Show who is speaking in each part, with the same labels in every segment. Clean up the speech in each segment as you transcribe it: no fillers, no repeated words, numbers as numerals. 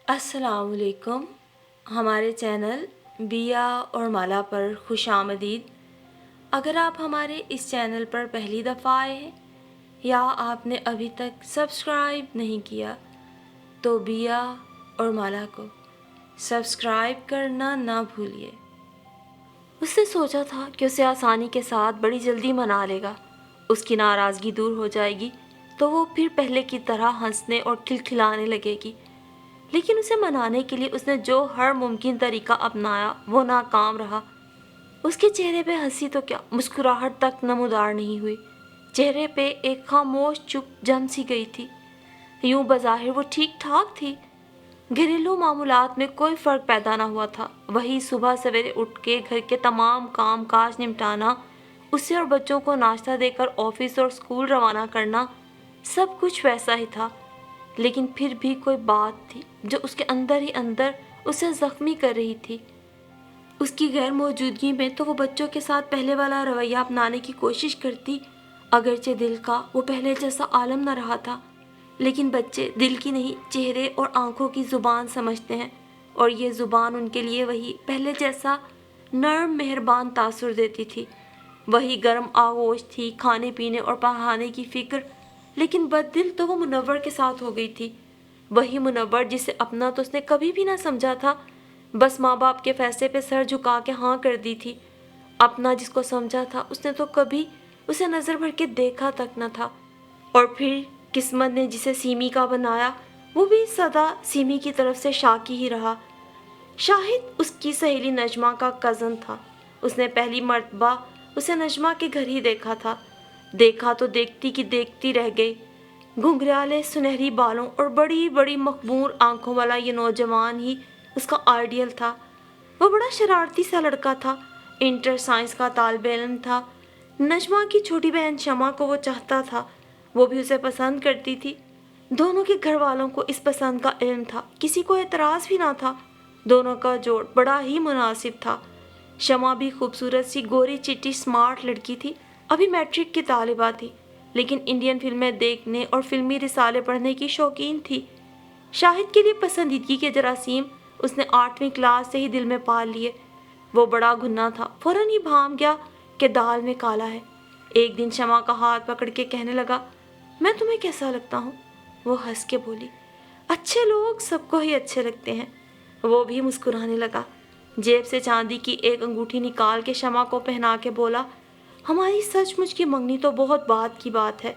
Speaker 1: السلام علیکم. ہمارے چینل بیا اور مالا پر خوش آمدید. اگر آپ ہمارے اس چینل پر پہلی دفعہ آئے ہیں یا آپ نے ابھی تک سبسکرائب نہیں کیا تو بیا اور مالا کو سبسکرائب کرنا نہ بھولیے. اس نے سوچا تھا کہ اسے آسانی کے ساتھ بڑی جلدی منا لے گا. اس کی ناراضگی دور ہو جائے گی تو وہ پھر پہلے کی طرح ہنسنے اور کھلکھلانے لگے گی. لیکن اسے منانے کے لیے اس نے جو ہر ممکن طریقہ اپنایا وہ ناکام رہا. اس کے چہرے پہ ہنسی تو کیا مسکراہٹ تک نمودار نہیں ہوئی. چہرے پہ ایک خاموش چپ جم سی گئی تھی. یوں بظاہر وہ ٹھیک ٹھاک تھی. گھریلو معمولات میں کوئی فرق پیدا نہ ہوا تھا. وہی صبح سویرے اٹھ کے گھر کے تمام کام کاج نمٹانا، اسے اور بچوں کو ناشتہ دے کر آفس اور اسکول روانہ کرنا، سب کچھ ویسا ہی تھا. لیکن پھر بھی کوئی بات تھی جو اس کے اندر ہی اندر اسے زخمی کر رہی تھی. اس کی غیر موجودگی میں تو وہ بچوں کے ساتھ پہلے والا رویہ اپنانے کی کوشش کرتی، اگرچہ دل کا وہ پہلے جیسا عالم نہ رہا تھا. لیکن بچے دل کی نہیں، چہرے اور آنکھوں کی زبان سمجھتے ہیں، اور یہ زبان ان کے لیے وہی پہلے جیسا نرم مہربان تاثر دیتی تھی. وہی گرم آغوش تھی، کھانے پینے اور پڑھانے کی فکر. لیکن بد دل تو وہ منور کے ساتھ ہو گئی تھی. وہی منور جسے اپنا تو اس نے کبھی بھی نہ سمجھا تھا، بس ماں باپ کے فیصلے پہ سر جھکا کے ہاں کر دی تھی. اپنا جس کو سمجھا تھا اس نے تو کبھی اسے نظر بھر کے دیکھا تک نہ تھا. اور پھر قسمت نے جسے سیمی کا بنایا وہ بھی سدا سیمی کی طرف سے شاکی ہی رہا. شاہد اس کی سہیلی نجمہ کا کزن تھا. اس نے پہلی مرتبہ اسے نجمہ کے گھر ہی دیکھا تھا. دیکھا تو دیکھتی کی دیکھتی رہ گئی. گھنگریالے سنہری بالوں اور بڑی بڑی مخمور آنکھوں والا یہ نوجوان ہی اس کا آئیڈیل تھا. وہ بڑا شرارتی سا لڑکا تھا، انٹر سائنس کا طالب علم تھا. نجمہ کی چھوٹی بہن شمع کو وہ چاہتا تھا، وہ بھی اسے پسند کرتی تھی. دونوں کے گھر والوں کو اس پسند کا علم تھا، کسی کو اعتراض بھی نہ تھا. دونوں کا جوڑ بڑا ہی مناسب تھا. شمع بھی خوبصورت سی گوری چٹی سمارٹ لڑکی تھی، ابھی میٹرک کی طالبہ تھی، لیکن انڈین فلمیں دیکھنے اور فلمی رسالے پڑھنے کی شوقین تھی. شاہد کے لیے پسندیدگی کے جراثیم اس نے 8ویں کلاس سے ہی دل میں پال لیے. وہ بڑا گھنا تھا، فوراً ہی بھام گیا کہ دال میں کالا ہے. ایک دن شمع کا ہاتھ پکڑ کے کہنے لگا، میں تمہیں کیسا لگتا ہوں؟ وہ ہنس کے بولی، اچھے لوگ سب کو ہی اچھے لگتے ہیں. وہ بھی مسکرانے لگا. جیب سے چاندی کی ایک انگوٹھی نکال کے شمع کو پہنا کے بولا، ہماری سچ مچ کی منگنی تو بہت بعد کی بات ہے،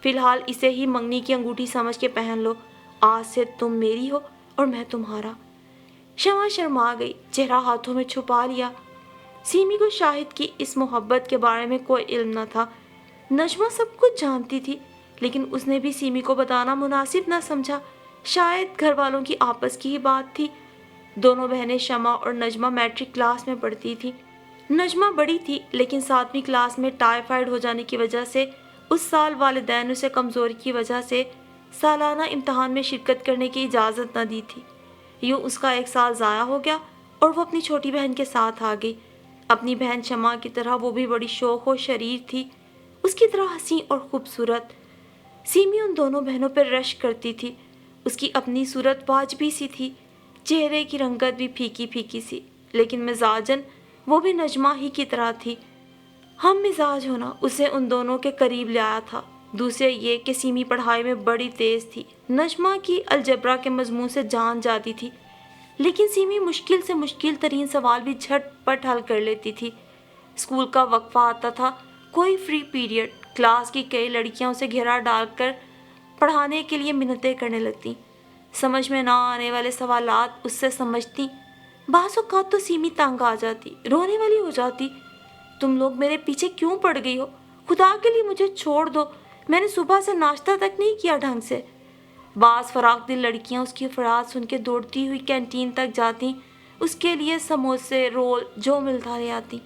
Speaker 1: فی الحال اسے ہی منگنی کی انگوٹھی سمجھ کے پہن لو. آج سے تم میری ہو اور میں تمہارا. شمع شرما گئی، چہرہ ہاتھوں میں چھپا لیا. سیمی کو شاہد کی اس محبت کے بارے میں کوئی علم نہ تھا. نجمہ سب کچھ جانتی تھی، لیکن اس نے بھی سیمی کو بتانا مناسب نہ سمجھا. شاید گھر والوں کی آپس کی ہی بات تھی. دونوں بہنیں شمع اور نجمہ میٹرک کلاس میں پڑھتی تھیں. نجمہ بڑی تھی، لیکن 7ویں کلاس میں ٹائیفائیڈ ہو جانے کی وجہ سے اس سال والدین اسے کمزوری کی وجہ سے سالانہ امتحان میں شرکت کرنے کی اجازت نہ دی تھی. یوں اس کا ایک سال ضائع ہو گیا اور وہ اپنی چھوٹی بہن کے ساتھ آ گئی. اپنی بہن شمع کی طرح وہ بھی بڑی شوخ و شریر تھی، اس کی طرح حسین اور خوبصورت. سیمی ان دونوں بہنوں پر رشک کرتی تھی. اس کی اپنی صورت واجبی سی تھی، چہرے کی رنگت بھی پھیکی پھیکی سی، لیکن مزاجن وہ بھی نجمہ ہی کی طرح تھی. ہم مزاج ہونا اسے ان دونوں کے قریب لے آیا تھا. دوسرے یہ کہ سیمی پڑھائی میں بڑی تیز تھی. نجمہ کی الجبرا کے مضمون سے جان جاتی تھی، لیکن سیمی مشکل سے مشکل ترین سوال بھی جھٹ پٹ حل کر لیتی تھی. اسکول کا وقفہ آتا تھا، کوئی فری پیریڈ، کلاس کی کئی لڑکیاں اسے گھیرا ڈال کر پڑھانے کے لیے منتیں کرنے لگتی. سمجھ میں نہ آنے والے سوالات اس سے سمجھتی. بعض اوقات تو سیمی تنگ آ جاتی، رونے والی ہو جاتی. تم لوگ میرے پیچھے کیوں پڑ گئی ہو؟ خدا کے لیے مجھے چھوڑ دو، میں نے صبح سے ناشتہ تک نہیں کیا ڈھنگ سے. بعض فراق دل لڑکیاں اس کی فریاد سن کے دوڑتی ہوئی کینٹین تک جاتی، اس کے لیے سموسے رول جو ملتا لے آتی.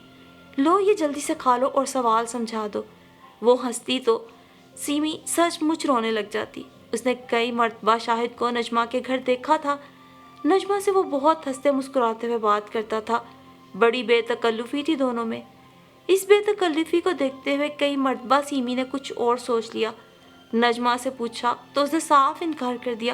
Speaker 1: لو یہ جلدی سے کھا لو اور سوال سمجھا دو. وہ ہنستی تو سیمی سچ مچ رونے لگ جاتی. اس نے کئی مرتبہ شاہد کو نجمہ کے گھر دیکھا تھا. نجمہ سے وہ بہت ہنستے مسکراتے ہوئے بات کرتا تھا. بڑی بے تکلفی تھی دونوں میں. اس بے تکلفی کو دیکھتے ہوئے کئی مرتبہ سیمی نے کچھ اور سوچ لیا. نجمہ سے پوچھا تو اس نے صاف انکار کر دیا.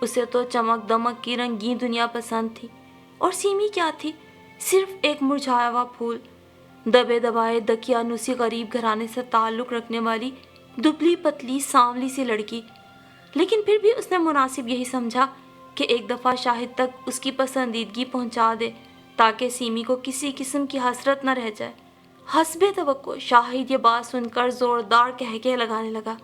Speaker 1: اسے تو چمک دمک کی رنگین دنیا پسند تھی، اور سیمی کیا تھی؟ صرف ایک مرجھایا ہوا پھول۔ دبے دبائے دقیانوسی غریب گھرانے سے تعلق رکھنے والی دبلی پتلی سانولی سی لڑکی، لیکن پھر بھی اس نے مناسب یہی سمجھا کہ ایک دفعہ شاہد تک اس کی پسندیدگی پہنچا دے تاکہ سیمی کو کسی قسم کی حسرت نہ رہ جائے۔ حسب توقع شاہد یہ بات سن کر زوردار کہکے لگانے لگا،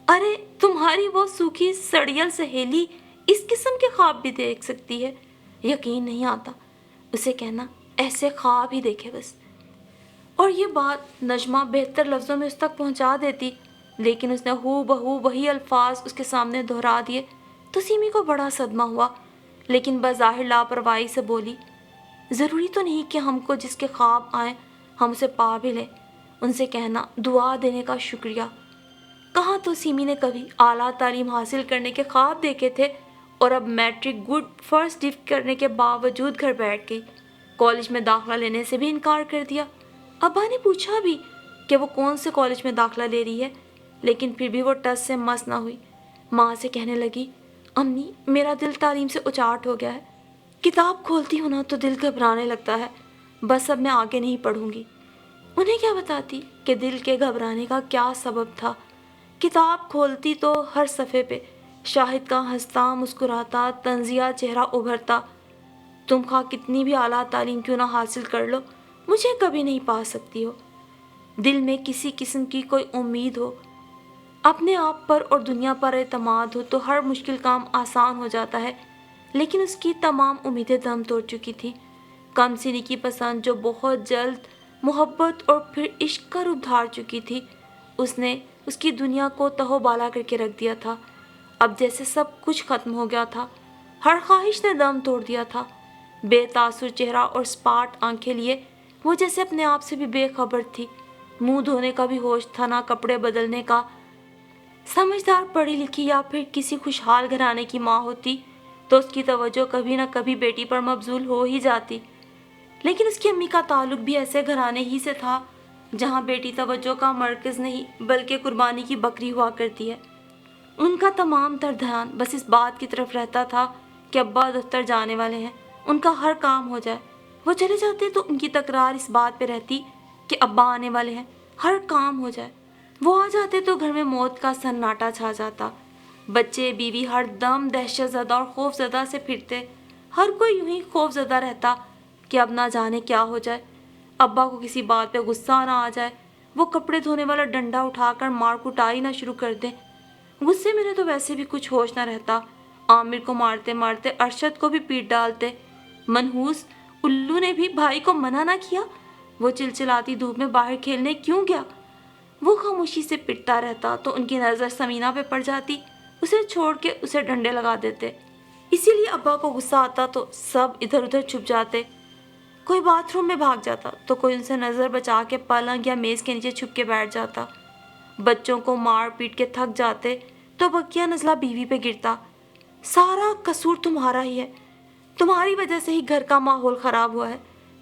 Speaker 1: ارے تمہاری وہ سوکھی سڑیل سہیلی اس قسم کے خواب بھی دیکھ سکتی ہے؟ یقین نہیں آتا۔ اسے کہنا ایسے خواب ہی دیکھے بس۔ اور یہ بات نجمہ بہتر لفظوں میں اس تک پہنچا دیتی، لیکن اس نے ہو بہو وہی الفاظ اس کے سامنے دہرا دیے تو سیمی کو بڑا صدمہ ہوا، لیکن بظاہر لاپرواہی سے بولی، ضروری تو نہیں کہ ہم کو جس کے خواب آئیں ہم اسے پا بھی لیں۔ ان سے کہنا دعا دینے کا شکریہ۔ کہاں تو سیمی نے کبھی اعلیٰ تعلیم حاصل کرنے کے خواب دیکھے تھے، اور اب میٹرک گڈ فرسٹ ڈو کرنے کے باوجود گھر بیٹھ گئی۔ کالج میں داخلہ لینے سے بھی انکار کر دیا۔ ابا نے پوچھا بھی کہ وہ کون سے کالج میں داخلہ لے رہی ہے، لیکن پھر بھی وہ ٹس سے مس نہ ہوئی۔ ماں سے کہنے لگی، امی میرا دل تعلیم سے اچاٹ ہو گیا ہے، کتاب کھولتی ہوں نا تو دل گھبرانے لگتا ہے، بس اب میں آگے نہیں پڑھوں گی۔ انہیں کیا بتاتی کہ دل کے گھبرانے کا کیا سبب تھا؟ کتاب کھولتی تو ہر صفحے پہ شاہد کا ہنستا مسکراتا طنزیہ چہرہ ابھرتا، تم خواہ کتنی بھی اعلیٰ تعلیم کیوں نہ حاصل کر لو مجھے کبھی نہیں پا سکتی ہو۔ دل میں کسی قسم کی کوئی امید ہو، اپنے آپ پر اور دنیا پر اعتماد ہو تو ہر مشکل کام آسان ہو جاتا ہے، لیکن اس کی تمام امیدیں دم توڑ چکی تھیں۔ کم سنی کی پسند جو بہت جلد محبت اور پھر عشق کا روپ دھار چکی تھی، اس نے اس کی دنیا کو تہو بالا کر کے رکھ دیا تھا۔ اب جیسے سب کچھ ختم ہو گیا تھا، ہر خواہش نے دم توڑ دیا تھا۔ بے تاثر چہرہ اور سپاٹ آنکھیں لیے وہ جیسے اپنے آپ سے بھی بے خبر تھی، منہ دھونے کا بھی ہوش تھا نہ کپڑے بدلنے کا۔ سمجھدار پڑھی لکھی یا پھر کسی خوشحال گھرانے کی ماں ہوتی تو اس کی توجہ کبھی نہ کبھی بیٹی پر مبذول ہو ہی جاتی، لیکن اس کی امی کا تعلق بھی ایسے گھرانے ہی سے تھا جہاں بیٹی توجہ کا مرکز نہیں بلکہ قربانی کی بکری ہوا کرتی ہے۔ ان کا تمام تر دھیان بس اس بات کی طرف رہتا تھا کہ ابا دفتر جانے والے ہیں، ان کا ہر کام ہو جائے۔ وہ چلے جاتے تو ان کی تکرار اس بات پہ رہتی کہ ابا آنے والے ہیں، ہر کام ہو جائے۔ وہ آ جاتے تو گھر میں موت کا سناٹا چھا جاتا۔ بچے بیوی ہر دم دہشت زدہ اور خوف زدہ سے پھرتے، ہر کوئی یوں ہی خوف زدہ رہتا کہ اب نہ جانے کیا ہو جائے، ابا کو کسی بات پہ غصہ نہ آ جائے، وہ کپڑے دھونے والا ڈنڈا اٹھا کر مار کٹائی نہ شروع کر دیں۔ غصے میں تو ویسے بھی کچھ ہوش نہ رہتا، عامر کو مارتے مارتے ارشد کو بھی پیٹ ڈالتے۔ منحوس الو نے بھی بھائی کو منع نہ کیا، وہ چلچلاتی دھوپ میں باہر کھیلنے کیوں گیا؟ وہ خاموشی سے پٹتا رہتا تو ان کی نظر سمینہ پہ پڑ جاتی، اسے چھوڑ کے اسے ڈنڈے لگا دیتے۔ اسی لیے ابا کو غصہ آتا تو سب ادھر ادھر چھپ جاتے، کوئی باتھ روم میں بھاگ جاتا تو کوئی ان سے نظر بچا کے پلنگ یا میز کے نیچے چھپ کے بیٹھ جاتا۔ بچوں کو مار پیٹ کے تھک جاتے تو بقیہ نزلہ بیوی پہ گرتا، سارا قصور تمہارا ہی ہے، تمہاری وجہ سے ہی گھر کا ماحول خراب ہوا ہے،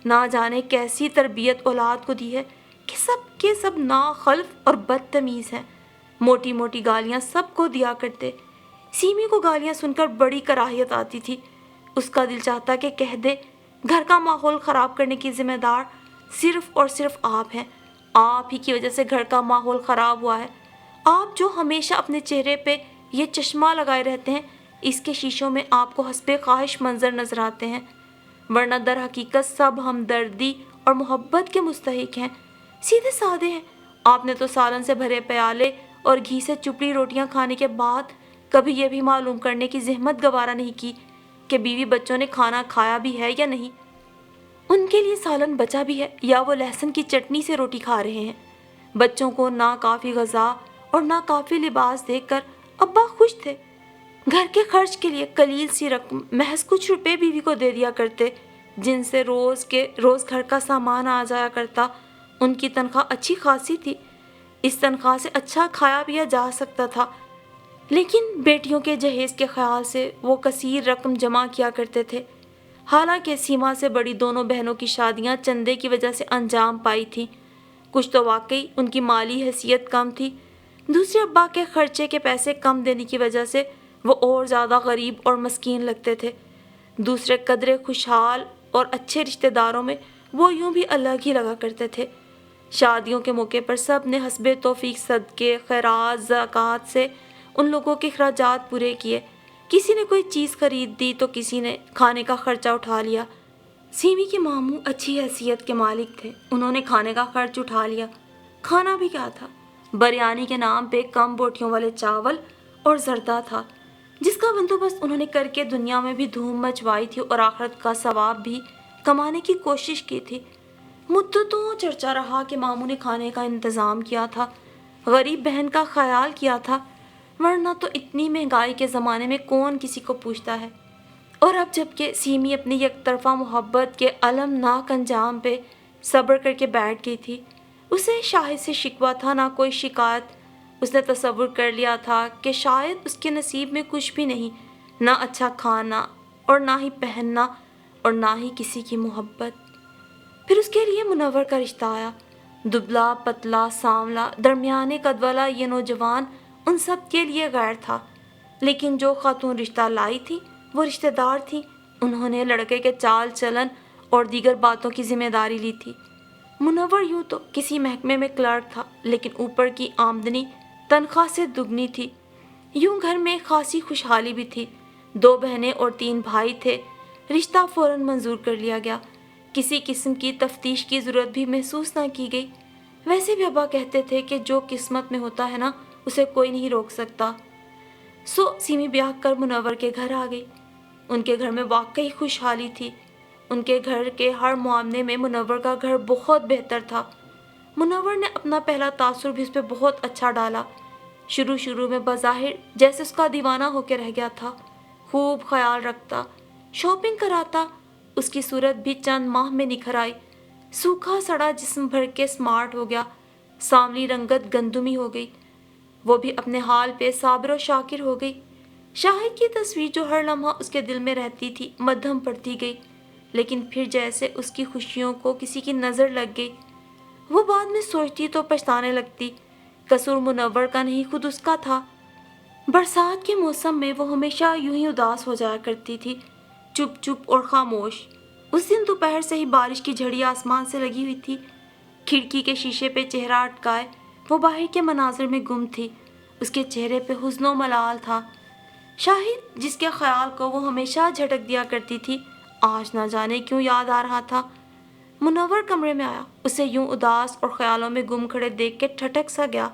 Speaker 1: نہ جانے کیسی تربیت اولاد کو دی ہے کہ سب کے سب ناخلف اور بدتمیز ہیں۔ موٹی موٹی گالیاں سب کو دیا کرتے۔ سیمی کو گالیاں سن کر بڑی کراہیت آتی تھی، اس کا دل چاہتا کہ کہہ دے گھر کا ماحول خراب کرنے کی ذمہ دار صرف اور صرف آپ ہیں، آپ ہی کی وجہ سے گھر کا ماحول خراب ہوا ہے، آپ جو ہمیشہ اپنے چہرے پہ یہ چشمہ لگائے رہتے ہیں، اس کے شیشوں میں آپ کو حسب خواہش منظر نظر آتے ہیں، ورنہ در حقیقت سب ہمدردی اور محبت کے مستحق ہیں، سیدھے سادے ہیں۔ آپ نے تو سالن سے بھرے پیالے اور گھی سے چپڑی روٹیاں کھانے کے بعد کبھی یہ بھی معلوم کرنے کی زحمت گوارا نہیں کی کہ بیوی بچوں نے کھانا کھایا بھی ہے یا نہیں، ان کے لیے سالن بچا بھی ہے یا وہ لہسن کی چٹنی سے روٹی کھا رہے ہیں۔ بچوں کو نہ کافی غذا اور نہ کافی لباس دیکھ کر ابا خوش تھے۔ گھر کے خرچ کے لیے قلیل سی رقم محض کچھ روپے بیوی کو دے دیا کرتے، جن سے روز گھر کا سامان آ جایا کرتا۔ ان کی تنخواہ اچھی خاصی تھی، اس تنخواہ سے اچھا کھایا پیا جا سکتا تھا، لیکن بیٹیوں کے جہیز کے خیال سے وہ کثیر رقم جمع کیا کرتے تھے۔ حالانکہ سیما سے بڑی دونوں بہنوں کی شادیاں چندے کی وجہ سے انجام پائی تھیں، کچھ تو واقعی ان کی مالی حیثیت کم تھی، دوسرے ابا کے خرچے کے پیسے کم دینے کی وجہ سے وہ اور زیادہ غریب اور مسکین لگتے تھے۔ دوسرے قدرے خوشحال اور اچھے رشتہ داروں میں وہ یوں بھی الگ ہی لگا کرتے تھے۔ شادیوں کے موقع پر سب نے حسب توفیق صدقے، خیرات، زکوٰۃ سے ان لوگوں کے اخراجات پورے کیے۔ کسی نے کوئی چیز خرید دی تو کسی نے کھانے کا خرچہ اٹھا لیا۔ سیمی کے ماموں اچھی حیثیت کے مالک تھے، انہوں نے کھانے کا خرچ اٹھا لیا۔ کھانا بھی کیا تھا، بریانی کے نام پہ کم بوٹیوں والے چاول اور زردہ تھا، جس کا بندوبست انہوں نے کر کے دنیا میں بھی دھوم مچوائی تھی اور آخرت کا ثواب بھی کمانے کی کوشش کی تھی۔ مدتوں چرچا رہا کہ ماموں نے کھانے کا انتظام کیا تھا، غریب بہن کا خیال کیا تھا، ورنہ تو اتنی مہنگائی کے زمانے میں کون کسی کو پوچھتا ہے۔ اور اب جب کہ سیمی اپنی یک طرفہ محبت کے المناک انجام پہ صبر کر کے بیٹھ گئی تھی، اسے شاہد سے شکوہ تھا نہ کوئی شکایت۔ اس نے تصور کر لیا تھا کہ شاید اس کے نصیب میں کچھ بھی نہیں، نہ اچھا کھانا اور نہ ہی پہننا اور نہ ہی کسی کی محبت۔ پھر اس کے لیے منور کا رشتہ آیا۔ دبلا پتلا سانولا درمیانے قد والا یہ نوجوان ان سب کے لیے غیر تھا، لیکن جو خاتون رشتہ لائی تھی وہ رشتہ دار تھی۔ انہوں نے لڑکے کے چال چلن اور دیگر باتوں کی ذمہ داری لی تھی۔ منور یوں تو کسی محکمے میں کلرک تھا، لیکن اوپر کی آمدنی تنخواہ سے دگنی تھی۔ یوں گھر میں خاصی خوشحالی بھی تھی۔ 2 بہنیں اور 3 بھائی تھے۔ رشتہ فوراً منظور کر لیا گیا، کسی قسم کی تفتیش کی ضرورت بھی محسوس نہ کی گئی۔ ویسے بھی ابا کہتے تھے کہ جو قسمت میں ہوتا ہے نا، اسے کوئی نہیں روک سکتا۔ سو سیمی بیاہ کر منور کے گھر آ گئی۔ ان کے گھر میں واقعی خوشحالی تھی۔ ان کے گھر کے ہر معاملے میں منور کا گھر بہت بہتر تھا۔ منور نے اپنا پہلا تاثر بھی اس پہ بہت اچھا ڈالا۔ شروع میں بظاہر جیسے اس کا دیوانہ ہو کے رہ گیا تھا، خوب خیال رکھتا، شاپنگ کراتا۔ اس کی صورت بھی چند ماہ میں نکھر آئی، سوکھا سڑا جسم بھر کے سمارٹ ہو گیا، سانولی رنگت گندمی ہو گئی۔ وہ بھی اپنے حال پہ صابر و شاکر ہو گئی۔ شاہد کی تصویر جو ہر لمحہ اس کے دل میں رہتی تھی مدھم پڑتی گئی، لیکن پھر جیسے اس کی خوشیوں کو کسی کی نظر لگ گئی۔ وہ بعد میں سوچتی تو پچھتانے لگتی، قصور منور کا نہیں خود اس کا تھا۔ برسات کے موسم میں وہ ہمیشہ یوں ہی اداس ہو جایا کرتی تھی، چپ چپ اور خاموش۔ اس دن دوپہر سے ہی بارش کی جھڑی آسمان سے لگی ہوئی تھی۔ کھڑکی کے شیشے پہ چہرہ اٹکائے وہ باہر کے مناظر میں گم تھی۔ اس کے چہرے پہ حزن و ملال تھا۔ شاہد جس کے خیال کو وہ ہمیشہ جھٹک دیا کرتی تھی، آج نہ جانے کیوں یاد آ رہا تھا۔ منور کمرے میں آیا، اسے یوں اداس اور خیالوں میں گم کھڑے دیکھ کے ٹھٹک سا گیا۔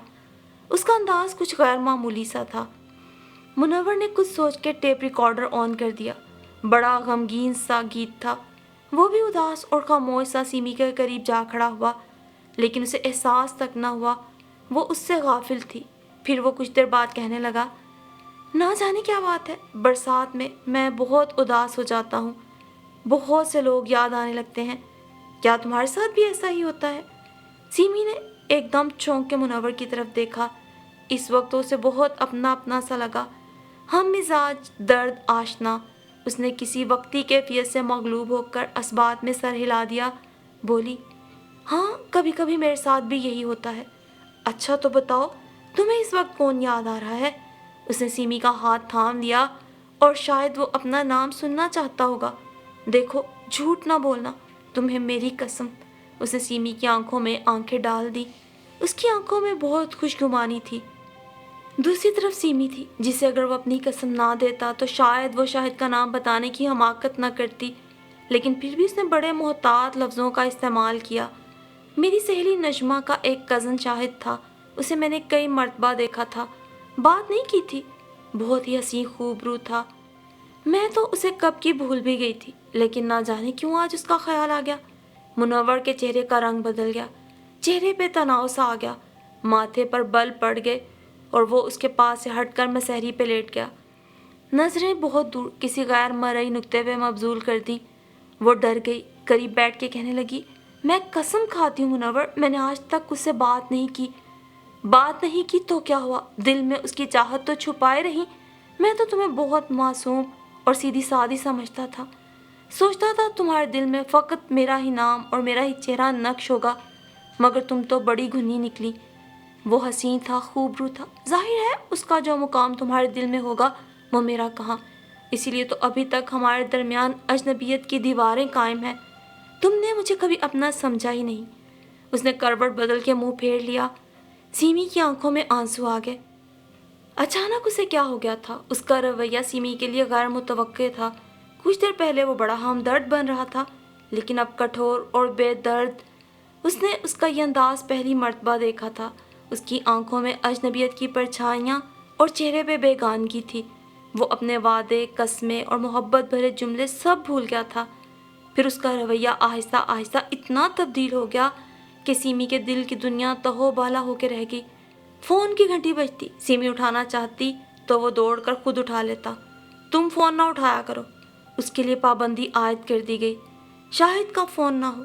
Speaker 1: اس کا انداز کچھ غیر معمولی سا تھا۔ منور نے کچھ سوچ کے ٹیپ ریکارڈر آن کر دیا۔ بڑا غمگین سا گیت تھا۔ وہ بھی اداس اور خاموش سا سیمی کے قریب جا کھڑا ہوا، لیکن اسے احساس تک نہ ہوا وہ اس سے غافل تھی۔ پھر وہ کچھ دیر بعد کہنے لگا، نہ جانے کیا بات ہے، برسات میں میں بہت اداس ہو جاتا ہوں، بہت سے لوگ یاد آنے لگتے ہیں۔ کیا تمہارے ساتھ بھی ایسا ہی ہوتا ہے؟ سیمی نے ایک دم چونک کے منور کی طرف دیکھا۔ اس وقت اسے بہت اپنا اپنا سا لگا، ہم مزاج، درد آشنا۔ اس نے کسی وقتی کیفیت سے مغلوب ہو کر اسبات میں سر ہلا دیا، بولی، ہاں کبھی کبھی میرے ساتھ بھی یہی ہوتا ہے۔ اچھا تو بتاؤ، تمہیں اس وقت کون یاد آ رہا ہے؟ اس نے سیمی کا ہاتھ تھام لیا، اور شاید وہ اپنا نام سننا چاہتا ہوگا۔ دیکھو جھوٹ نہ بولنا، تمہیں میری قسم۔ اس نے سیمی کی آنکھوں میں آنکھیں ڈال دی۔ اس کی آنکھوں میں بہت خوشگمانی تھی۔ دوسری طرف سیمی تھی، جسے اگر وہ اپنی قسم نہ دیتا تو شاید وہ شاہد کا نام بتانے کی حماقت نہ کرتی، لیکن پھر بھی اس نے بڑے محتاط لفظوں کا استعمال کیا۔ میری سہیلی نجمہ کا ایک کزن شاہد تھا، اسے میں نے کئی مرتبہ دیکھا تھا، بات نہیں کی تھی، بہت ہی حسین خوبرو تھا۔ میں تو اسے کب کی بھول بھی گئی تھی، لیکن نہ جانے کیوں آج اس کا خیال آ گیا۔ منور کے چہرے کا رنگ بدل گیا، چہرے پہ تناؤ سا آ گیا، ماتھے پر بل پڑ گئے، اور وہ اس کے پاس سے ہٹ کر مسحری پہ لیٹ گیا۔ نظریں بہت دور کسی غیر مرئی نقطے پہ مبذول کر دیں۔ وہ ڈر گئی، قریب بیٹھ کے کہنے لگی، میں قسم کھاتی ہوں منور، میں نے آج تک اس سے بات نہیں کی۔ بات نہیں کی تو کیا ہوا، دل میں اس کی چاہت تو چھپائے رہی۔ میں تو تمہیں بہت معصوم اور سیدھی سادی سمجھتا تھا، سوچتا تھا تمہارے دل میں فقط میرا ہی نام اور میرا ہی چہرہ نقش ہوگا، مگر تم تو بڑی گھنی نکلی۔ وہ حسین تھا، خوبرو تھا، ظاہر ہے اس کا جو مقام تمہارے دل میں ہوگا وہ میرا کہاں، اسی لیے تو ابھی تک ہمارے درمیان اجنبیت کی دیواریں قائم ہیں۔ تم نے مجھے کبھی اپنا سمجھا ہی نہیں۔ اس نے کروٹ بدل کے منہ پھیر لیا۔ سیمی کی آنکھوں میں آنسو آ گئے۔ اچانک اسے کیا ہو گیا تھا؟ اس کا رویہ سیمی کے لیے غیر متوقع تھا۔ کچھ دیر پہلے وہ بڑا ہمدرد بن رہا تھا، لیکن اب کٹھور اور بے درد۔ اس نے اس کا یہ انداز پہلی مرتبہ دیکھا تھا۔ اس کی آنکھوں میں اجنبیت کی پرچھائیاں اور چہرے پہ بیگانگی تھی۔ وہ اپنے وعدے، قسمیں اور محبت بھرے جملے سب بھول گیا تھا۔ پھر اس کا رویہ آہستہ آہستہ اتنا تبدیل ہو گیا کہ سیمی کے دل کی دنیا تہو بالا ہو کے رہ گئی۔ فون کی گھنٹی بجتی، سیمی اٹھانا چاہتی تو وہ دوڑ کر خود اٹھا لیتا۔ تم فون نہ اٹھایا کرو، اس کے لیے پابندی عائد کر دی گئی۔ شاہد کا فون نہ ہو،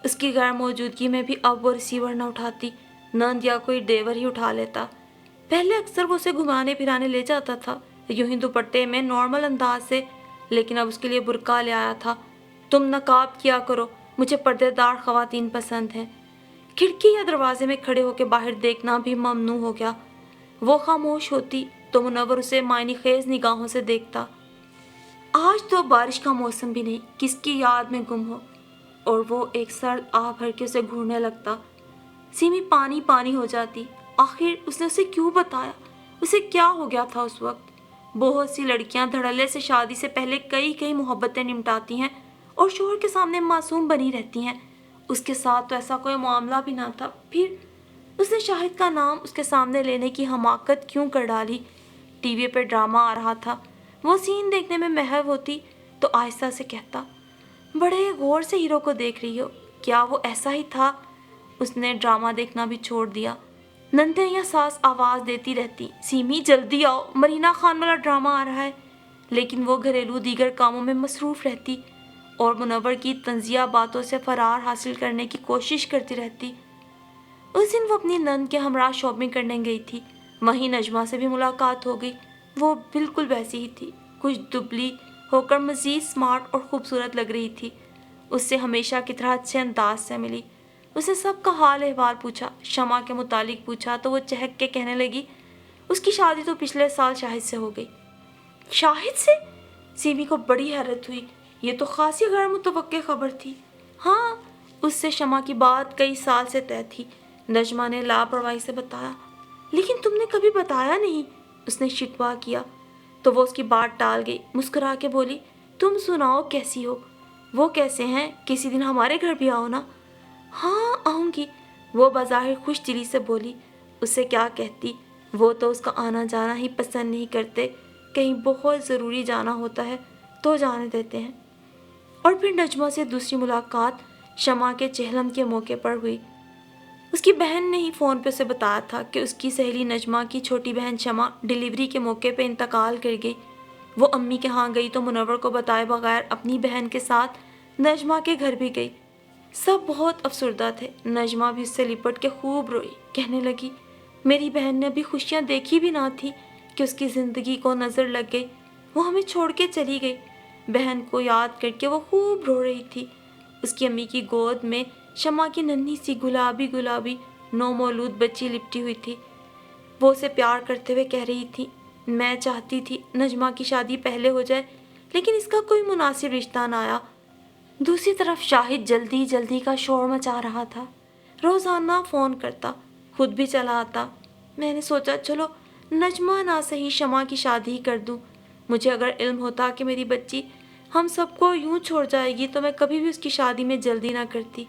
Speaker 1: اس کی غیر موجودگی میں بھی اب وہ ریسیور نہ اٹھاتی، نند یا کوئی ڈیور ہی اٹھا لیتا۔ پہلے اکثر وہ اسے گھمانے پھرانے لے جاتا تھا، یوں ہی دوپٹے میں نارمل انداز سے، لیکن اب اس کے لیے برقع لے آیا تھا۔ تم نقاب کیا کرو، مجھے پردے دار خواتین پسند ہیں۔ کھڑکی یا دروازے میں کھڑے ہو کے باہر دیکھنا بھی ممنوع ہو گیا۔ وہ خاموش ہوتی تو منور اسے معنی خیز نگاہوں سے دیکھتا۔ آج تو بارش کا موسم بھی نہیں، کس کی یاد میں گم ہو، اور وہ ایک سرد آہ بھر کے اسے گھورنے لگتا۔ سیمی پانی پانی ہو جاتی۔ آخر اس نے اسے کیوں بتایا؟ اسے کیا ہو گیا تھا اس وقت؟ بہت سی لڑکیاں دھڑلے سے شادی سے پہلے کئی محبتیں نمٹاتی ہیں اور شوہر کے سامنے معصوم بنی رہتی ہیں۔ اس کے ساتھ تو ایسا کوئی معاملہ بھی نہ تھا۔ پھر اس نے شاہد کا نام اس کے سامنے لینے کی حماقت کیوں کر ڈالی؟ ٹی وی پہ ڈرامہ آ رہا تھا، وہ سین دیکھنے میں محو ہوتی تو آہستہ سے کہتا، بڑے غور سے ہیرو کو دیکھ رہی ہو، کیا وہ ایسا ہی تھا؟ اس نے ڈرامہ دیکھنا بھی چھوڑ دیا۔ نندے یا ساس آواز دیتی رہتی، سیمی جلدی آؤ، مرینا خان والا ڈرامہ آ رہا ہے، لیکن وہ گھریلو دیگر کاموں میں مصروف رہتی اور منور کی طنزیہ باتوں سے فرار حاصل کرنے کی کوشش کرتی رہتی۔ اس دن وہ اپنی نند کے ہمراہ شاپنگ کرنے گئی تھی۔ وہیں نجمہ سے بھی ملاقات ہو گئی۔ وہ بالکل ویسی ہی تھی، کچھ دبلی ہو کر مزید سمارٹ اور خوبصورت لگ رہی تھی۔ اس سے ہمیشہ کی طرح اچھے انداز سے ملی۔ اسے سب کا حال احوال پوچھا، شمع کے متعلق پوچھا تو وہ چہک کے کہنے لگی، اس کی شادی تو پچھلے سال شاہد سے ہو گئی۔ شاہد سے؟ سیمی کو بڑی حیرت ہوئی، یہ تو خاصی غیر متوقع خبر تھی۔ ہاں، اس سے شمع کی بات کئی سال سے طے تھی، نجمہ نے لاپرواہی سے بتایا۔ لیکن تم نے کبھی بتایا نہیں، اس نے شکوہ کیا تو وہ اس کی بات ٹال گئی، مسکرا کے بولی، تم سناؤ کیسی ہو؟ وہ کیسے ہیں؟ کسی دن ہمارے گھر بھی آؤ نا۔ ہاں آؤں گی، وہ بظاہر خوش دلی سے بولی۔ اسے کیا کہتی، وہ تو اس کا آنا جانا ہی پسند نہیں کرتے، کہیں بہت ضروری جانا ہوتا ہے تو جانے دیتے ہیں۔ اور پھر نجمہ سے دوسری ملاقات شمع کے چہلم کے موقع پر ہوئی۔ اس کی بہن نے ہی فون پہ اسے بتایا تھا کہ اس کی سہیلی نجمہ کی چھوٹی بہن شمع ڈیلیوری کے موقع پہ انتقال کر گئی۔ وہ امی کے ہاں گئی تو منور کو بتائے بغیر اپنی بہن کے ساتھ نجمہ کے گھر بھی گئی۔ سب بہت افسردہ تھے، نجمہ بھی اس سے لپٹ کے خوب روئی، کہنے لگی، میری بہن نے ابھی خوشیاں دیکھی بھی نہ تھی کہ اس کی زندگی کو نظر لگ گئی، وہ ہمیں چھوڑ کے چلی گئی۔ بہن کو یاد کر کے وہ خوب رو رہی تھی۔ اس کی امی کی گود میں شمع کی ننھی سی گلابی نومولود بچی لپٹی ہوئی تھی۔ وہ اسے پیار کرتے ہوئے کہہ رہی تھی، میں چاہتی تھی نجمہ کی شادی پہلے ہو جائے، لیکن اس کا کوئی مناسب رشتہ نہ آیا۔ دوسری طرف شاہد جلدی کا شور مچا رہا تھا، روزانہ فون کرتا، خود بھی چلا آتا۔ میں نے سوچا چلو نجمہ نہ صحیح شمع کی شادی ہی کر دوں۔ مجھے اگر علم ہوتا کہ میری بچی ہم سب کو یوں چھوڑ جائے گی تو میں کبھی بھی اس کی شادی میں جلدی نہ کرتی۔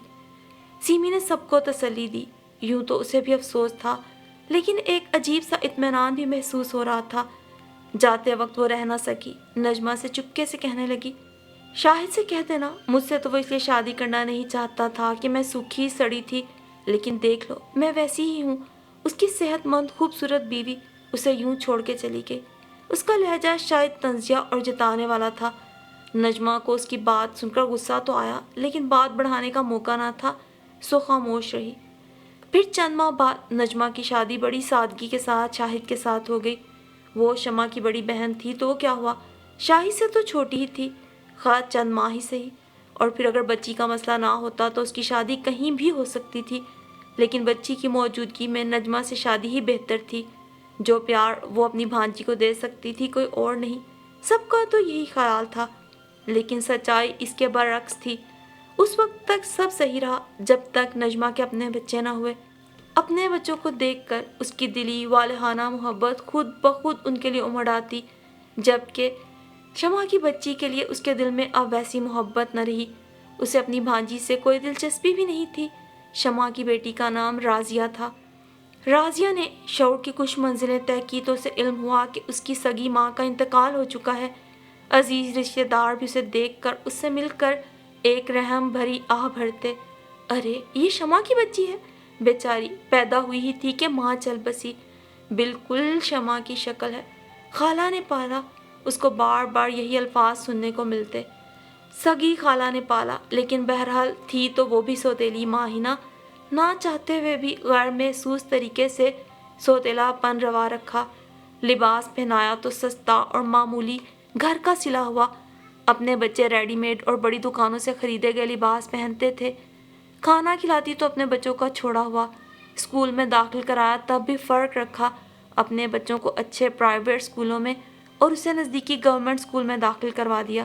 Speaker 1: سیمی نے سب کو تسلی دی۔ یوں تو اسے بھی افسوس تھا، لیکن ایک عجیب سا اطمینان بھی محسوس ہو رہا تھا۔ جاتے وقت وہ رہ نہ سکی، نجمہ سے چپکے سے کہنے لگی، شاہد سے کہہ دینا، مجھ سے تو وہ اس لیے شادی کرنا نہیں چاہتا تھا کہ میں سوکھی سڑی تھی، لیکن دیکھ لو میں ویسی ہی ہوں۔ اس کی صحت مند خوبصورت بیوی اسے یوں چھوڑ کے چلی گئی۔ اس کا لہجہ شاید طنزیہ اور جتانے والا تھا۔ نجمہ کو اس کی بات سن کر غصہ تو آیا، لیکن بات بڑھانے کا موقع نہ تھا، سو خاموش رہی۔ پھر چند ماہ بعد نجمہ کی شادی بڑی سادگی کے ساتھ شاہد کے ساتھ ہو گئی۔ وہ شمع کی بڑی بہن تھی تو کیا ہوا، شاہد سے تو چھوٹی ہی تھی، خواہ چند ماہ ہی صحیح۔ اور پھر اگر بچی کا مسئلہ نہ ہوتا تو اس کی شادی کہیں بھی ہو سکتی تھی، لیکن بچی کی موجودگی میں نجمہ سے شادی ہی بہتر تھی۔ جو پیار وہ اپنی بھانجی کو دے سکتی تھی کوئی اور نہیں۔ سب کا تو یہی خیال تھا، لیکن سچائی اس کے برعکس تھی۔ اس وقت تک سب صحیح رہا جب تک نجمہ کے اپنے بچے نہ ہوئے۔ اپنے بچوں کو دیکھ کر اس کی دلی والہانہ محبت خود بخود ان کے لیے امڑ آتی، جبکہ شمع کی بچی کے لیے اس کے دل میں اب ویسی محبت نہ رہی۔ اسے اپنی بھانجی سے کوئی دلچسپی بھی نہیں تھی۔ شمع کی بیٹی کا نام راضیہ تھا۔ راضیہ نے شعور کی کچھ منزلیں طے کی تو اسے علم ہوا کہ اس کی سگی ماں کا انتقال ہو چکا ہے۔ عزیز رشتہ دار بھی اسے دیکھ کر اس سے مل کر ایک رحم بھری آہ بھرتے، ارے یہ شمع کی بچی ہے، بیچاری پیدا ہوئی ہی تھی کہ ماں چل بسی، بالکل شمع کی شکل ہے۔ خالہ نے پالا، اس کو بار بار یہی الفاظ سننے کو ملتے، سگی خالہ نے پالا، لیکن بہرحال تھی تو وہ بھی سوتیلی ماں ہی نہ چاہتے ہوئے بھی غیر محسوس طریقے سے سوتیلا پن روا رکھا۔ لباس پہنایا تو سستا اور معمولی گھر کا سلا ہوا۔ اپنے بچے ریڈی میڈ اور بڑی دکانوں سے خریدے گئے لباس پہنتے تھے۔ کھانا کھلاتی تو اپنے بچوں کا چھوڑا ہوا۔ اسکول میں داخل کرایا تب بھی فرق رکھا، اپنے بچوں کو اچھے پرائیویٹ اسکولوں میں اور اسے نزدیکی گورنمنٹ اسکول میں داخل کروا دیا۔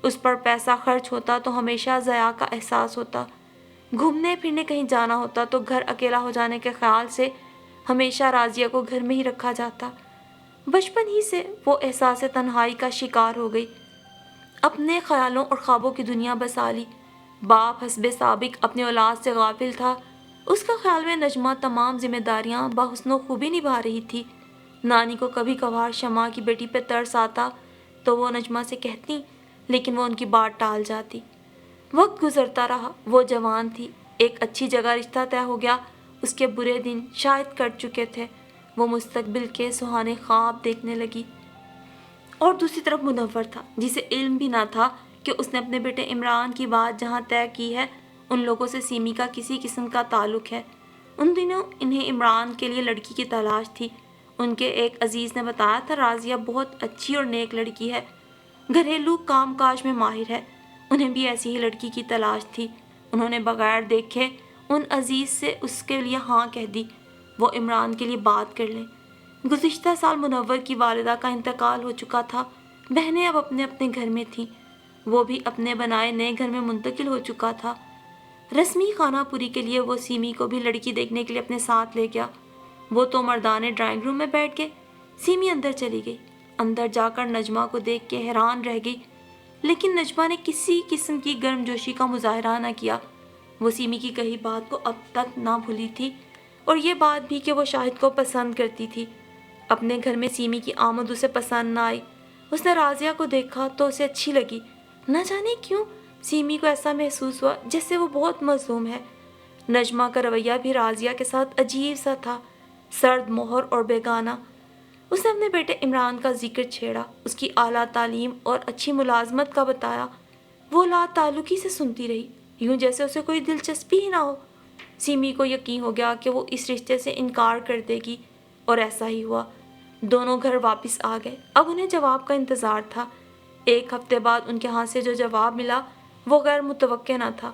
Speaker 1: اس پر پیسہ خرچ ہوتا تو ہمیشہ ضیاع کا احساس ہوتا۔ گھومنے پھرنے کہیں جانا ہوتا تو گھر اکیلا ہو جانے کے خیال سے ہمیشہ راضیہ کو گھر میں ہی رکھا جاتا۔ بچپن ہی سے وہ احساس تنہائی کا شکار ہو گئی، اپنے خیالوں اور خوابوں کی دنیا بسا لی۔ باپ حسب سابق اپنی اولاد سے غافل تھا۔ اس کا خیال میں نجمہ تمام ذمہ داریاں بحسن و خوبی نبھا رہی تھی۔ نانی کو کبھی کبھار شمع کی بیٹی پہ ترس آتا تو وہ نجمہ سے کہتی، لیکن وہ ان کی بات ٹال جاتی۔ وقت گزرتا رہا، وہ جوان تھی، ایک اچھی جگہ رشتہ طے ہو گیا۔ اس کے برے دن شاید کٹ چکے تھے، وہ مستقبل کے سہانے خواب دیکھنے لگی۔ اور دوسری طرف منور تھا، جسے علم بھی نہ تھا کہ اس نے اپنے بیٹے عمران کی بات جہاں طے کی ہے ان لوگوں سے سیمی کا کسی قسم کا تعلق ہے۔ ان دنوں انہیں عمران کے لیے لڑکی کی تلاش تھی۔ ان کے ایک عزیز نے بتایا تھا راضیہ بہت اچھی اور نیک لڑکی ہے، گھریلو کام کاج میں ماہر ہے۔ انہیں بھی ایسی ہی لڑکی کی تلاش تھی۔ انہوں نے بغیر دیکھے ان عزیز سے اس کے لیے ہاں کہہ دی، وہ عمران کے لیے بات کر لیں۔ گزشتہ سال منور کی والدہ کا انتقال ہو چکا تھا، بہنیں اب اپنے اپنے گھر میں تھیں، وہ بھی اپنے بنائے نئے گھر میں منتقل ہو چکا تھا۔ رسمی خانہ پوری کے لیے وہ سیمی کو بھی لڑکی دیکھنے کے لیے اپنے ساتھ لے گیا۔ وہ تو مردانے ڈرائنگ روم میں بیٹھ گئے، سیمی اندر چلی گئی۔ اندر جا کر نجمہ کو دیکھ کے حیران رہ گئی، لیکن نجمہ نے کسی قسم کی گرم جوشی کا مظاہرہ نہ کیا۔ وہ سیمی کی کہی بات کو اب تک نہ بھولی تھی، اور یہ بات بھی کہ وہ شاہد کو پسند کرتی تھی۔ اپنے گھر میں سیمی کی آمد اسے پسند نہ آئی۔ اس نے راضیہ کو دیکھا تو اسے اچھی لگی، نہ جانے کیوں سیمی کو ایسا محسوس ہوا جیسے وہ بہت مظلوم ہے۔ نجمہ کا رویہ بھی راضیہ کے ساتھ عجیب سا تھا، سرد مہر اور بیگانہ۔ اس نے اپنے بیٹے عمران کا ذکر چھیڑا، اس کی اعلیٰ تعلیم اور اچھی ملازمت کا بتایا۔ وہ لا تعلقی سے سنتی رہی، یوں جیسے اسے کوئی دلچسپی ہی نہ ہو۔ سیمی کو یقین ہو گیا کہ وہ اس رشتے سے انکار کر دے گی، اور ایسا ہی ہوا۔ دونوں گھر واپس آ گئے۔ اب انہیں جواب کا انتظار تھا۔ ایک ہفتے بعد ان کے ہاں سے جو جواب ملا وہ غیر متوقع نہ تھا۔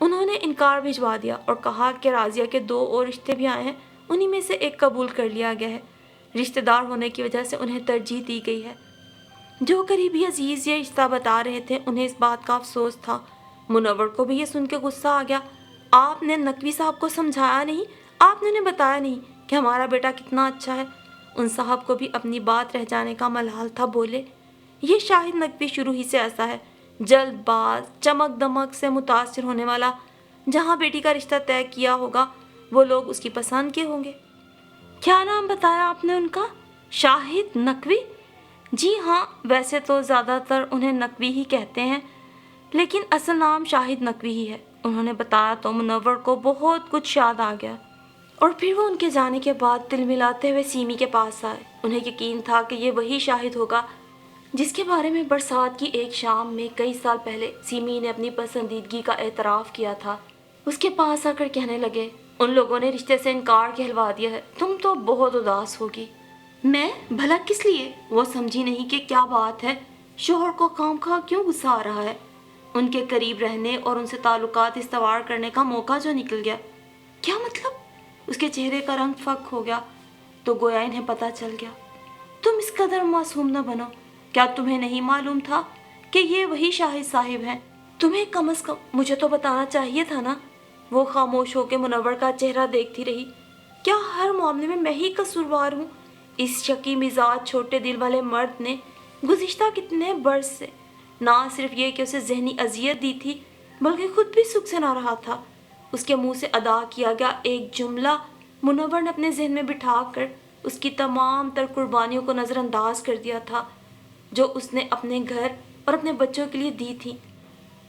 Speaker 1: انہوں نے انکار بھجوا دیا اور کہا کہ راضیہ کے 2 اور رشتے بھی آئے ہیں، انہی میں سے ایک قبول کر لیا گیا ہے۔ رشتہ دار ہونے کی وجہ سے انہیں ترجیح دی گئی ہے۔ جو قریبی عزیز یہ رشتہ بتا رہے تھے انہیں اس بات کا افسوس تھا۔ منور کو بھی یہ سن کے غصہ آ گیا۔ آپ نے نقوی صاحب کو سمجھایا نہیں، آپ نے انہیں بتایا نہیں کہ ہمارا بیٹا کتنا اچھا ہے۔ ان صاحب کو بھی اپنی بات رہ جانے کا ملال تھا، بولے یہ شاہد نقوی شروع ہی سے ایسا ہے، جلد باز، چمک دمک سے متاثر ہونے والا۔ جہاں بیٹی کا رشتہ طے کیا ہوگا وہ لوگ اس کی پسند کے ہوں گے۔ کیا نام بتایا آپ نے ان کا؟ شاہد نقوی؟ جی ہاں، ویسے تو زیادہ تر انہیں نقوی ہی کہتے ہیں، لیکن اصل نام شاہد نقوی ہی ہے، انہوں نے بتایا تو منور کو بہت کچھ یاد آ گیا۔ اور پھر وہ ان کے جانے کے بعد تل ملاتے ہوئے سیمی کے پاس آئے۔ انہیں یقین تھا کہ یہ وہی شاہد ہوگا جس کے بارے میں برسات کی ایک شام میں کئی سال پہلے سیمی نے اپنی پسندیدگی کا اعتراف کیا تھا۔ اس کے پاس آ کر کہنے لگے، ان لوگوں نے رشتے سے انکار کہلوا دیا ہے، تم تو بہت اداس ہوگی۔ میں بھلا کس لیے؟ وہ سمجھی نہیں کہ کیا بات ہے، شوہر کو خواہ کیوں غصہ آ رہا ہے۔ ان کے قریب رہنے اور ان سے تعلقات استوار کرنے کا موقع جو نکل گیا۔ کیا مطلب؟ اس کے چہرے کا رنگ فک ہو گیا۔ تو گویا انہیں پتہ چل گیا۔ تم اس قدر معصوم نہ بنو، کیا تمہیں نہیں معلوم تھا کہ یہ وہی شاہد صاحب ہیں؟ تمہیں کم از کم مجھے تو بتانا چاہیے تھا نا۔ وہ خاموش ہو کے منور کا چہرہ دیکھتی رہی۔ کیا ہر معاملے میں ہی قصوروار ہوں؟ اس شکی مزاج چھوٹے دل والے مرد نے گزشتہ کتنے برس سے نہ صرف یہ کہ اسے ذہنی اذیت دی تھی بلکہ خود بھی سکھ سے نہ رہا تھا۔ اس کے منہ سے ادا کیا گیا ایک جملہ منور نے اپنے ذہن میں بٹھا کر اس کی تمام تر قربانیوں کو نظر انداز کر دیا تھا جو اس نے اپنے گھر اور اپنے بچوں کے لیے دی تھی۔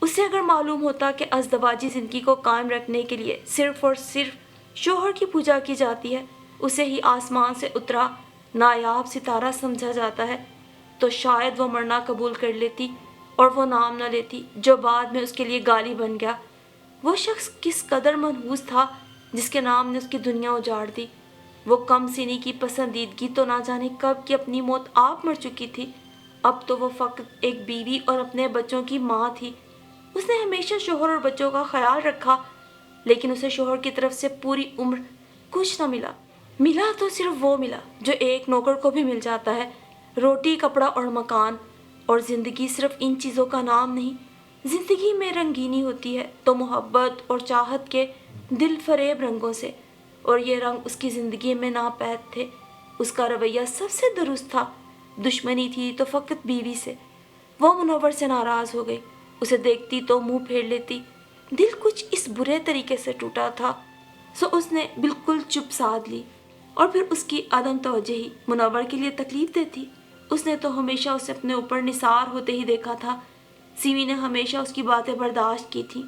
Speaker 1: اسے اگر معلوم ہوتا کہ ازدواجی زندگی کو قائم رکھنے کے لیے صرف اور صرف شوہر کی پوجا کی جاتی ہے، اسے ہی آسمان سے اترا نایاب ستارہ سمجھا جاتا ہے، تو شاید وہ مرنا قبول کر لیتی اور وہ نام نہ لیتی جو بعد میں اس کے لیے گالی بن گیا۔ وہ شخص کس قدر منحوس تھا جس کے نام نے اس کی دنیا اجاڑ دی۔ وہ کم سینی کی پسندیدگی تو نہ جانے کب کی اپنی موت آپ مر چکی تھی، اب تو وہ فقط ایک بیوی اور اپنے بچوں کی ماں تھی۔ اس نے ہمیشہ شوہر اور بچوں کا خیال رکھا، لیکن اسے شوہر کی طرف سے پوری عمر کچھ نہ ملا۔ ملا تو صرف وہ ملا جو ایک نوکر کو بھی مل جاتا ہے، روٹی، کپڑا اور مکان۔ اور زندگی صرف ان چیزوں کا نام نہیں۔ زندگی میں رنگینی ہوتی ہے تو محبت اور چاہت کے دل فریب رنگوں سے، اور یہ رنگ اس کی زندگی میں ناپید تھے۔ اس کا رویہ سب سے درست تھا۔ دشمنی تھی تو فقط بیوی سے۔ وہ منور سے ناراض ہو گئی، اسے دیکھتی تو منہ پھیر لیتی۔ دل کچھ اس برے طریقے سے ٹوٹا تھا سو اس نے بالکل چپ سادھ لی، اور پھر اس کی عدم توجہی منور کے لیے تکلیف دیتی۔ اس نے تو ہمیشہ اسے اپنے اوپر نثار ہوتے ہی دیکھا تھا۔ سیمی نے ہمیشہ اس کی باتیں برداشت کی تھی،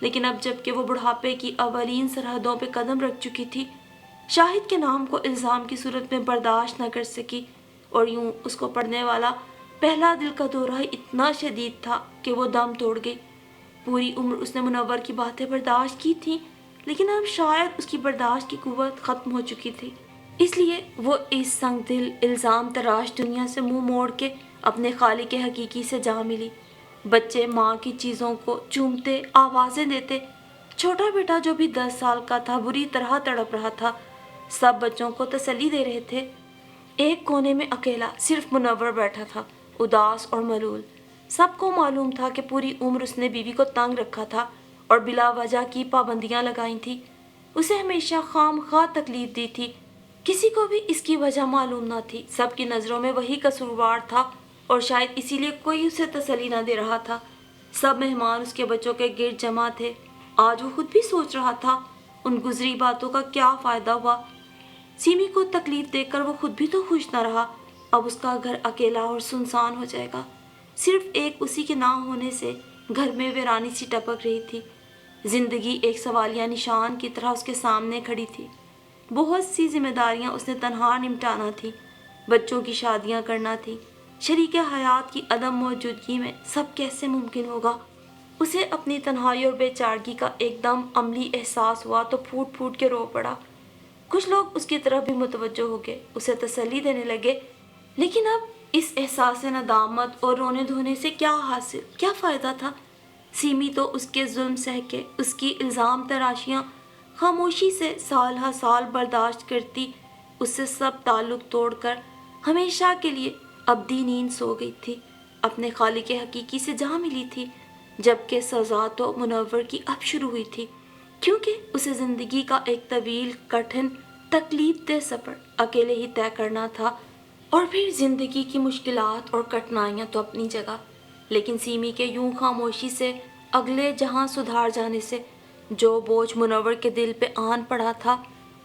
Speaker 1: لیکن اب جب کہ وہ بڑھاپے کی اولین سرحدوں پہ قدم رکھ چکی تھی، شاہد کے نام کو الزام کی صورت میں برداشت نہ کر سکی، اور یوں اس کو پڑھنے والا پہلا دل کا دورہ اتنا شدید تھا کہ وہ دم توڑ گئی۔ پوری عمر اس نے منور کی باتیں برداشت کی تھیں، لیکن اب شاید اس کی برداشت کی قوت ختم ہو چکی تھی۔ اس لیے وہ اس سنگ دل الزام تراش دنیا سے منہ موڑ کے اپنے خالق حقیقی سے جا ملی۔ بچے ماں کی چیزوں کو چومتے، آوازیں دیتے۔ چھوٹا بیٹا جو بھی 10 سال کا تھا بری طرح تڑپ رہا تھا۔ سب بچوں کو تسلی دے رہے تھے۔ ایک کونے میں اکیلا صرف منور بیٹھا تھا، اداس اور ملول۔ سب کو معلوم تھا کہ پوری عمر اس نے بیوی کو تنگ رکھا تھا اور بلا وجہ کی پابندیاں لگائی تھیں۔ اسے ہمیشہ خام خواہ تکلیف دی تھی۔ کسی کو بھی اس کی وجہ معلوم نہ تھی۔ سب کی نظروں میں وہی قصوروار تھا، اور شاید اسی لیے کوئی اسے تسلی نہ دے رہا تھا۔ سب مہمان اس کے بچوں کے گرد جمع تھے۔ آج وہ خود بھی سوچ رہا تھا ان گزری باتوں کا کیا فائدہ ہوا۔ سیمی کو تکلیف دے کر وہ خود بھی تو خوش نہ رہا۔ اب اس کا گھر اکیلا اور سنسان ہو جائے گا۔ صرف ایک اسی کے نہ ہونے سے گھر میں ویرانی سی ٹپک رہی تھی۔ زندگی ایک سوالیہ نشان کی طرح اس کے سامنے کھڑی تھی۔ بہت سی ذمہ داریاں اس نے تنہا نمٹانا تھی۔ بچوں کی شادیاں کرنا تھی۔ شریک حیات کی عدم موجودگی میں سب کیسے ممکن ہوگا؟ اسے اپنی تنہائی اور بے چارگی کا ایک دم عملی احساس ہوا تو پھوٹ پھوٹ کے رو پڑا۔ کچھ لوگ اس کی طرف بھی متوجہ ہو گئے، اسے تسلی دینے لگے، لیکن اب اس احساس ندامت اور رونے دھونے سے کیا حاصل، کیا فائدہ تھا؟ سیمی تو اس کے ظلم سہ کے، اس کی الزام تراشیاں خاموشی سے سال ہا سال برداشت کرتی، اس سے سب تعلق توڑ کر ہمیشہ کے لیے ابدی نیند سو گئی تھی، اپنے خالق حقیقی سے جا ملی تھی۔ جبکہ سزا تو منور کی اب شروع ہوئی تھی، کیونکہ اسے زندگی کا ایک طویل، کٹھن، تکلیف دہ سفر اکیلے ہی طے کرنا تھا۔ اور پھر زندگی کی مشکلات اور کٹھنائیاں تو اپنی جگہ، لیکن سیمی کے یوں خاموشی سے اگلے جہاں سدھار جانے سے جو بوجھ منور کے دل پہ آن پڑا تھا،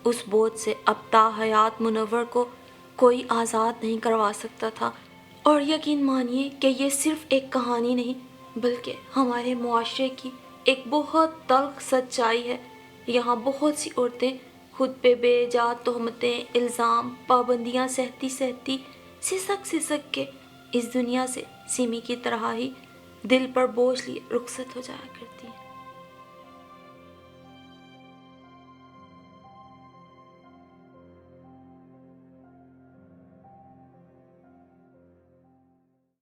Speaker 1: اس بوجھ سے اب تا حیات منور کو کوئی آزاد نہیں کروا سکتا تھا۔ اور یقین مانیے کہ یہ صرف ایک کہانی نہیں بلکہ ہمارے معاشرے کی ایک بہت تلخ سچائی ہے۔ یہاں بہت سی عورتیں خود پہ بے جا تہمتیں، الزام، پابندیاں سہتی سسک کے اس دنیا سے سیمی کی طرح ہی دل پر بوجھ لیے رخصت ہو جایا کرتی ہیں۔